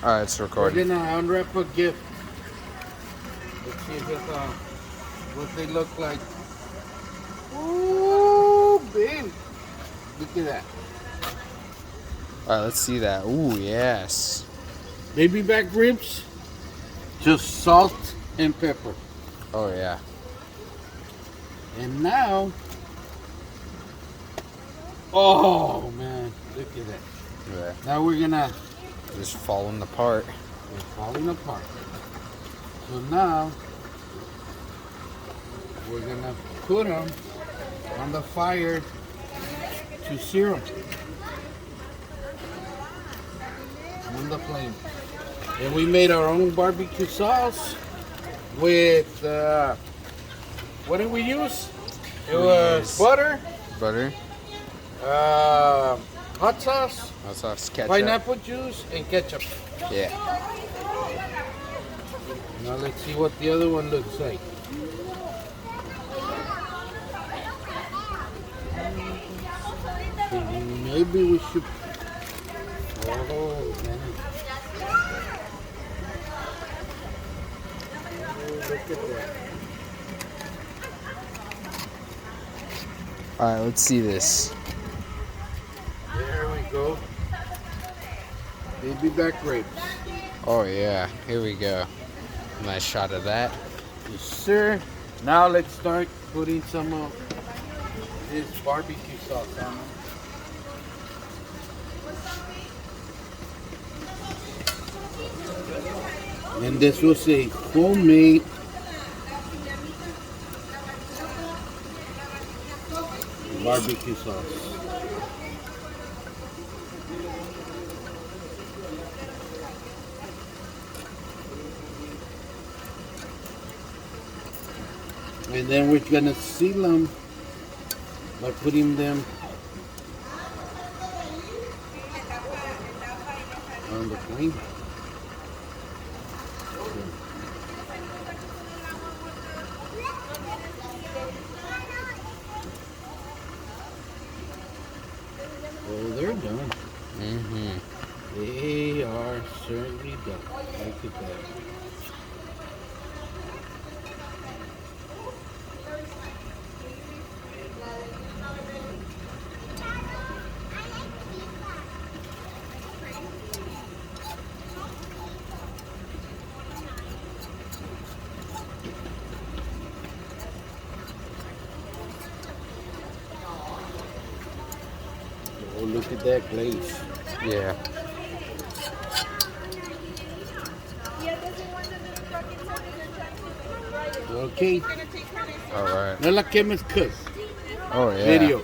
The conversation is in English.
All right, it's We're recording. gonna unwrap a gift. Let's see if it's, what they look like. Ooh, babe. Look at that. All right, let's see that. Ooh, yes. Baby back ribs. Just salt and pepper. Oh yeah. And now, oh man, look at that. Yeah. Now we're gonna, Just falling apart. they're falling apart. So now, we're gonna put them on the fire to sear them on the flame. And we made our own barbecue sauce with, what did we use? It was butter, Butter. hot sauce, Hot sauce, ketchup. pineapple juice, and ketchup. Yeah. Now let's see what the other one looks like. Maybe we should. Oh man! Oh, look at that! All right, let's see this. There we go. Baby back ribs. Oh yeah. Here we go. Nice shot of that. Yes, sir. Now let's start putting some of this barbecue sauce on them. And this was a homemade barbecue sauce. And then we're gonna seal them by putting them on the flame. Oh, they're done. Mm-hmm. They are certainly done. Look at that. Oh, look at that glaze. Yeah. Okay. All right. No la quemes, cuz. Oh yeah. Video.